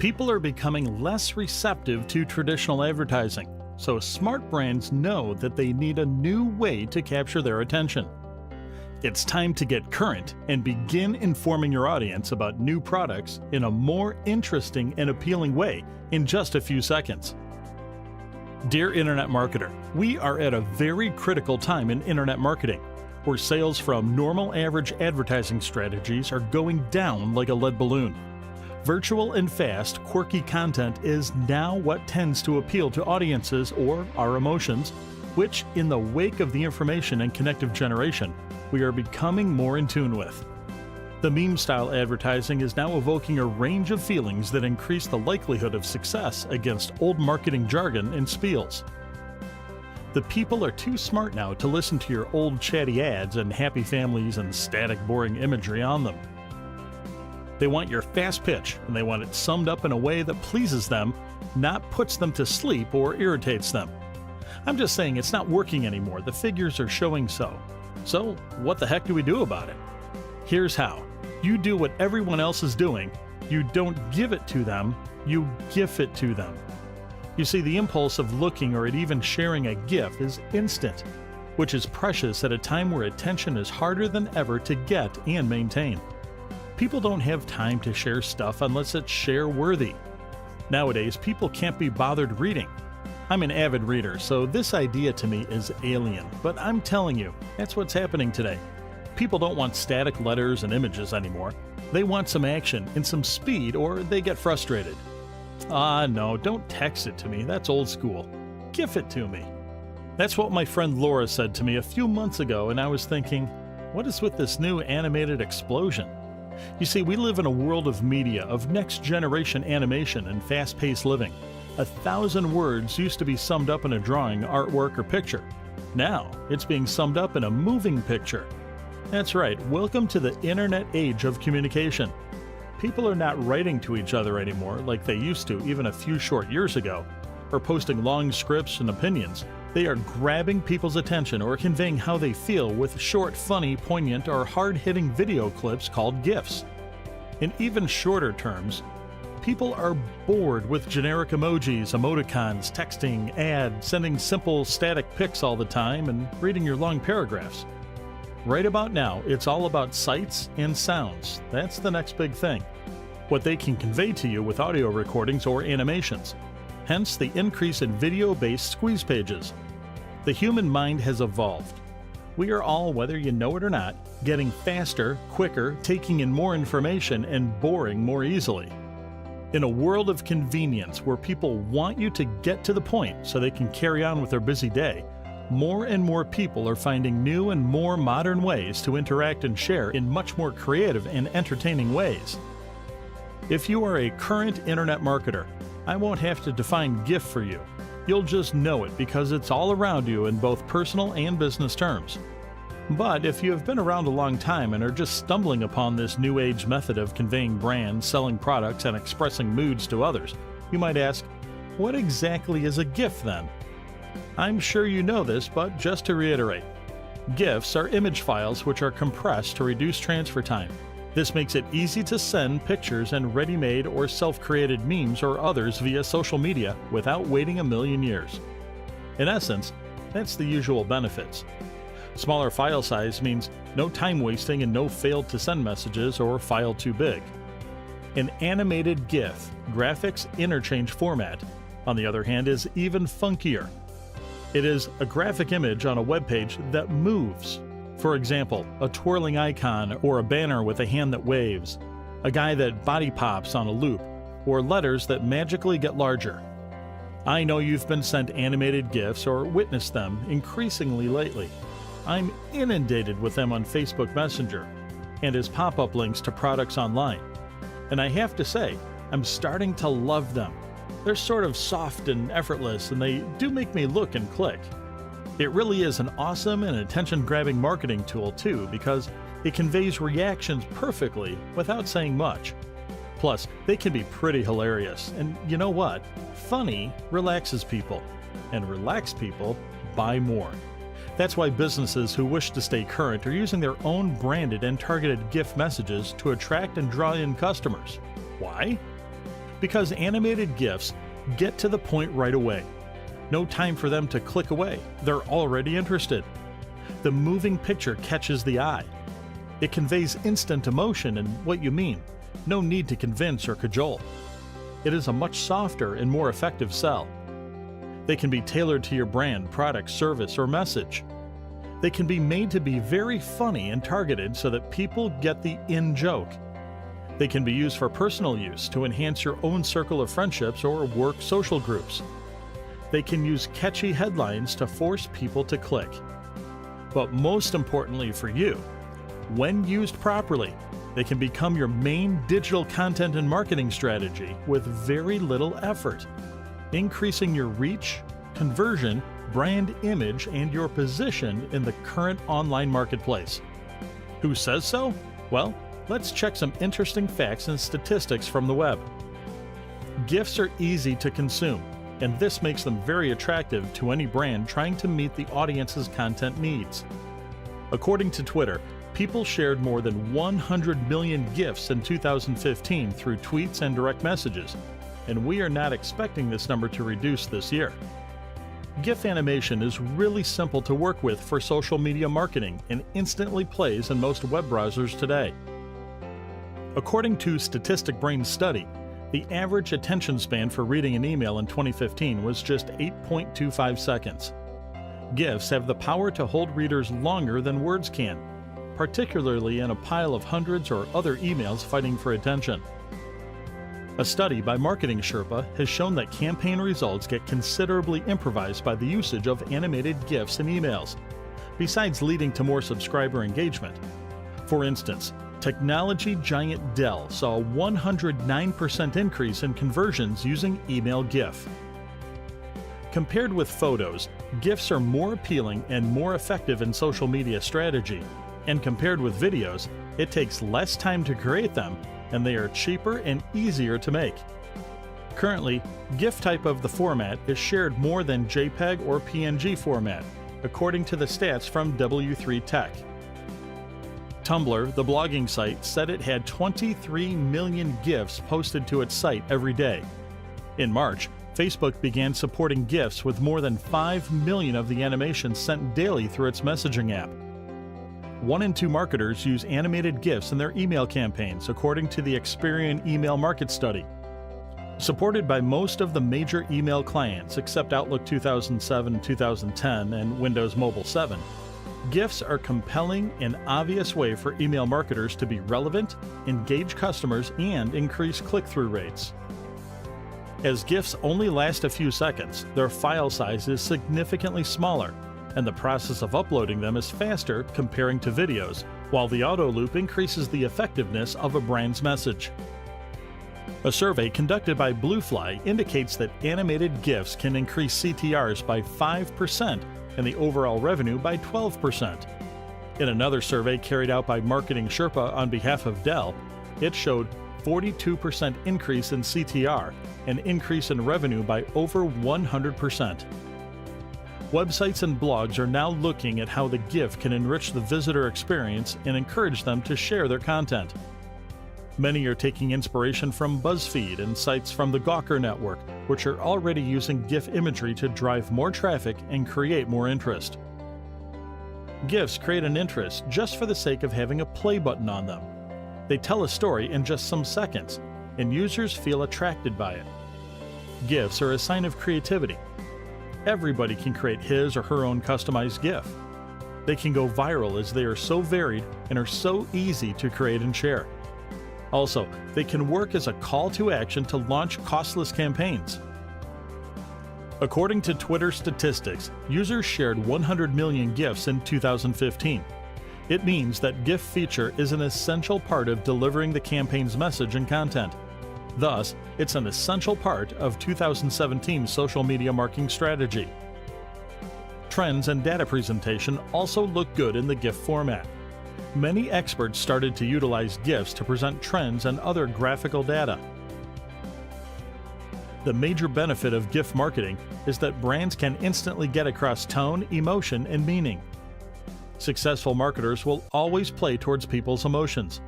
People are becoming less receptive to traditional advertising, so smart brands know that they need a new way to capture their attention. It's time to get current and begin informing your audience about new products in a more interesting and appealing way in just a few seconds. Dear Internet Marketer, we are at a very critical time in Internet marketing, where sales from normal average advertising strategies are going down like a lead balloon. Virtual and fast, quirky content is now what tends to appeal to audiences or our emotions, which, in the wake of the information and connective generation, we are becoming more in tune with. The meme-style advertising is now evoking a range of feelings that increase the likelihood of success against old marketing jargon and spiels. The people are too smart now to listen to your old chatty ads and happy families and static, boring imagery on them. They want your fast pitch, and they want it summed up in a way that pleases them, not puts them to sleep or irritates them. I'm just saying it's not working anymore. The figures are showing so. So, what the heck do we do about it? Here's how. You do what everyone else is doing. You don't give it to them, you GIF it to them. You see, the impulse of looking or at even sharing a GIF is instant, which is precious at a time where attention is harder than ever to get and maintain. People don't have time to share stuff unless it's share-worthy. Nowadays, people can't be bothered reading. I'm an avid reader, so this idea to me is alien, but I'm telling you, that's what's happening today. People don't want static letters and images anymore. They want some action and some speed, or they get frustrated. No, don't text it to me, that's old school. GIF it to me. That's what my friend Laura said to me a few months ago, and I was thinking, what is with this new animated explosion? You see, we live in a world of media, of next-generation animation and fast-paced living. 1,000 words used to be summed up in a drawing, artwork, or picture. Now, it's being summed up in a moving picture. That's right, welcome to the internet age of communication. People are not writing to each other anymore like they used to even a few short years ago, or posting long scripts and opinions. They are grabbing people's attention or conveying how they feel with short, funny, poignant, or hard-hitting video clips called GIFs. In even shorter terms, people are bored with generic emojis, emoticons, texting, ads, sending simple static pics all the time, and reading your long paragraphs. Right about now, it's all about sights and sounds. That's the next big thing. What they can convey to you with audio recordings or animations. Hence the increase in video-based squeeze pages. The human mind has evolved. We are all, whether you know it or not, getting faster, quicker, taking in more information, and boring more easily. In a world of convenience where people want you to get to the point so they can carry on with their busy day, more and more people are finding new and more modern ways to interact and share in much more creative and entertaining ways. If you are a current internet marketer, I won't have to define GIF for you. You'll just know it because it's all around you in both personal and business terms. But if you have been around a long time and are just stumbling upon this new age method of conveying brands, selling products, and expressing moods to others, you might ask, what exactly is a GIF then? I'm sure you know this, but just to reiterate, GIFs are image files which are compressed to reduce transfer time. This makes it easy to send pictures and ready-made or self-created memes or others via social media without waiting a million years. In essence, that's the usual benefits. Smaller file size means no time wasting and no failed to send messages or file too big. An animated GIF, graphics interchange format, on the other hand, is even funkier. It is a graphic image on a web page that moves. For example, a twirling icon or a banner with a hand that waves, a guy that body pops on a loop, or letters that magically get larger. I know you've been sent animated GIFs or witnessed them increasingly lately. I'm inundated with them on Facebook Messenger and as pop-up links to products online. And I have to say, I'm starting to love them. They're sort of soft and effortless, and they do make me look and click. It really is an awesome and attention-grabbing marketing tool too, because it conveys reactions perfectly without saying much. Plus, they can be pretty hilarious, and you know what? Funny relaxes people, and relaxed people buy more. That's why businesses who wish to stay current are using their own branded and targeted GIF messages to attract and draw in customers. Why? because animated GIFs get to the point right away. No time for them to click away, they're already interested. The moving picture catches the eye. It conveys instant emotion and what you mean, no need to convince or cajole. It is a much softer and more effective sell. They can be tailored to your brand, product, service, or message. They can be made to be very funny and targeted so that people get the in-joke. They can be used for personal use to enhance your own circle of friendships or work social groups. They can use catchy headlines to force people to click. But most importantly for you, when used properly, they can become your main digital content and marketing strategy with very little effort, increasing your reach, conversion, brand image, and your position in the current online marketplace. Who says so? Well, let's check some interesting facts and statistics from the web. GIFs are easy to consume, and this makes them very attractive to any brand trying to meet the audience's content needs. According to Twitter, people shared more than 100 million GIFs in 2015 through tweets and direct messages, and we are not expecting this number to reduce this year. GIF animation is really simple to work with for social media marketing and instantly plays in most web browsers today. According to Statistic Brain's study, the average attention span for reading an email in 2015 was just 8.25 seconds. GIFs have the power to hold readers longer than words can, particularly in a pile of hundreds or other emails fighting for attention. A study by Marketing Sherpa has shown that campaign results get considerably improvised by the usage of animated GIFs in emails, besides leading to more subscriber engagement. For instance, technology giant Dell saw a 109% increase in conversions using email GIF. Compared with photos, GIFs are more appealing and more effective in social media strategy, and compared with videos, it takes less time to create them, and they are cheaper and easier to make. Currently, GIF type of the format is shared more than JPEG or PNG format, according to the stats from W3 Tech. Tumblr, the blogging site, said it had 23 million GIFs posted to its site every day. In March, Facebook began supporting GIFs with more than 5 million of the animations sent daily through its messaging app. 1 in 2 marketers use animated GIFs in their email campaigns, according to the Experian Email Market Study. Supported by most of the major email clients except Outlook 2007, 2010, and Windows Mobile 7, GIFs are a compelling and obvious way for email marketers to be relevant, engage customers, and increase click-through rates. As GIFs only last a few seconds, their file size is significantly smaller, and the process of uploading them is faster comparing to videos, while the auto loop increases the effectiveness of a brand's message. A survey conducted by Bluefly indicates that animated GIFs can increase CTRs by 5% and the overall revenue by 12%. In another survey carried out by Marketing Sherpa on behalf of Dell, it showed 42% increase in CTR, an increase in revenue by over 100%. Websites and blogs are now looking at how the GIF can enrich the visitor experience and encourage them to share their content. Many are taking inspiration from BuzzFeed and sites from the Gawker network, which are already using GIF imagery to drive more traffic and create more interest. GIFs create an interest just for the sake of having a play button on them. They tell a story in just some seconds, and users feel attracted by it. GIFs are a sign of creativity. Everybody can create his or her own customized GIF. They can go viral as they are so varied and are so easy to create and share. Also, they can work as a call to action to launch costless campaigns. According to Twitter statistics, users shared 100 million GIFs in 2015. It means that GIF feature is an essential part of delivering the campaign's message and content. Thus, it's an essential part of 2017 social media marketing strategy. Trends and data presentation also look good in the GIF format. Many experts started to utilize GIFs to present trends and other graphical data. The major benefit of GIF marketing is that brands can instantly get across tone, emotion, and meaning. Successful marketers will always play towards people's emotions.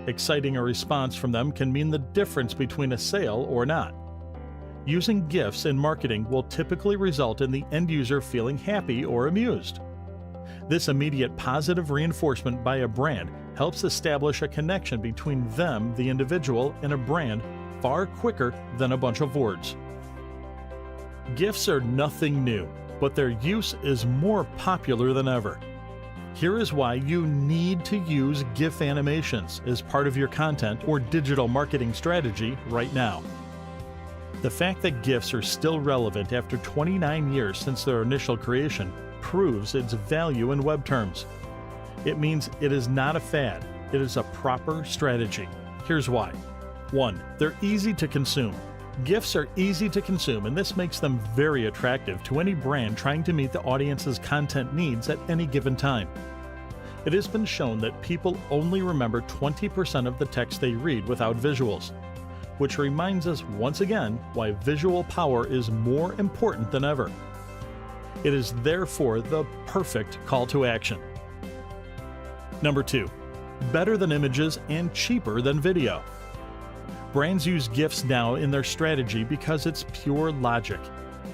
Exciting a response from them can mean the difference between a sale or not. Using GIFs in marketing will typically result in the end user feeling happy or amused. This immediate positive reinforcement by a brand helps establish a connection between them, the individual, and a brand far quicker than a bunch of words. GIFs are nothing new, but their use is more popular than ever. Here is why you need to use GIF animations as part of your content or digital marketing strategy right now. The fact that GIFs are still relevant after 29 years since their initial creation proves its value in web terms. It means it is not a fad, it is a proper strategy. Here's why. 1. They're easy to consume. GIFs are easy to consume, and this makes them very attractive to any brand trying to meet the audience's content needs at any given time. It has been shown that people only remember 20% of the text they read without visuals, which reminds us once again why visual power is more important than ever. It is therefore the perfect call to action. Number 2. Better than images and cheaper than video. Brands use GIFs now in their strategy because it's pure logic.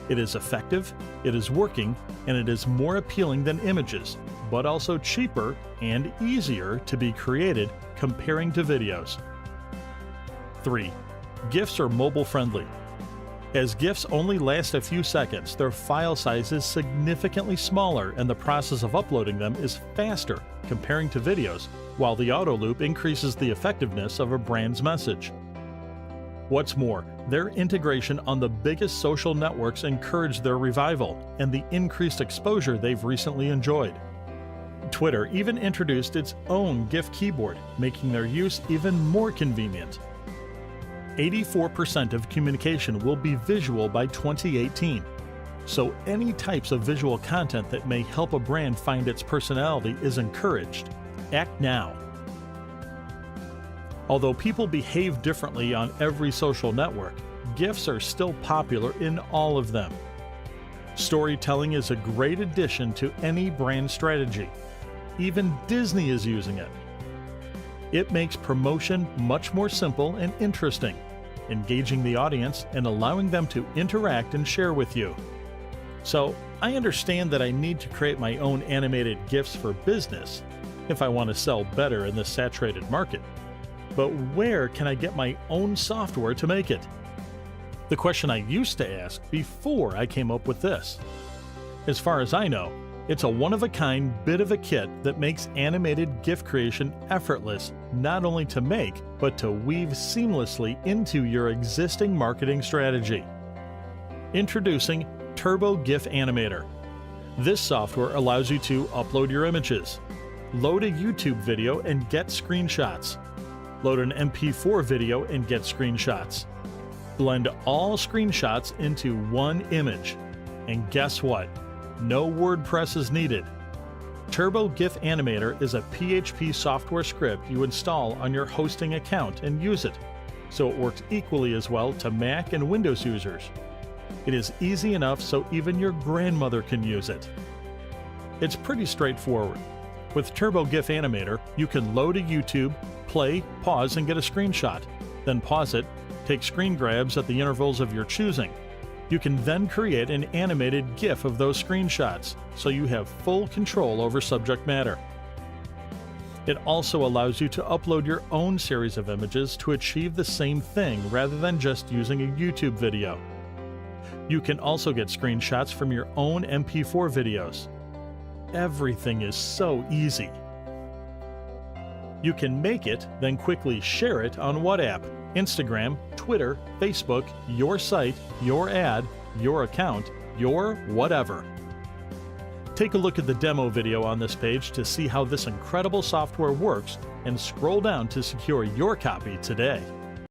It is effective, it is working, and it is more appealing than images, but also cheaper and easier to be created comparing to videos. 3. GIFs are mobile friendly. As GIFs only last a few seconds, their file size is significantly smaller and the process of uploading them is faster comparing to videos, while the auto loop increases the effectiveness of a brand's message. What's more, their integration on the biggest social networks encouraged their revival and the increased exposure they've recently enjoyed. Twitter even introduced its own GIF keyboard, making their use even more convenient. 84% of communication will be visual by 2018. So any types of visual content that may help a brand find its personality is encouraged. Act now. Although people behave differently on every social network, GIFs are still popular in all of them. Storytelling is a great addition to any brand strategy. Even Disney is using it. It makes promotion much more simple and interesting, engaging the audience and allowing them to interact and share with you. So, I understand that I need to create my own animated GIFs for business if I want to sell better in this saturated market. But where can I get my own software to make it? The question I used to ask before I came up with this. As far as I know, it's a one-of-a-kind bit of a kit that makes animated GIF creation effortless, not only to make, but to weave seamlessly into your existing marketing strategy. Introducing Turbo GIF Animator. This software allows you to upload your images, load a YouTube video and get screenshots, load an MP4 video and get screenshots, blend all screenshots into one image, and guess what? No WordPress is needed. Turbo GIF Animator is a PHP software script you install on your hosting account and use it, so it works equally as well to Mac and Windows users. It is easy enough so even your grandmother can use it. It's pretty straightforward. With Turbo GIF Animator, you can load a YouTube, play, pause, and get a screenshot. Then pause it, take screen grabs at the intervals of your choosing. You can then create an animated GIF of those screenshots, so you have full control over subject matter. It also allows you to upload your own series of images to achieve the same thing rather than just using a YouTube video. You can also get screenshots from your own MP4 videos. Everything is so easy. You can make it, then quickly share it on what app? Instagram, Twitter, Facebook, your site, your ad, your account, your whatever. Take a look at the demo video on this page to see how this incredible software works and scroll down to secure your copy today.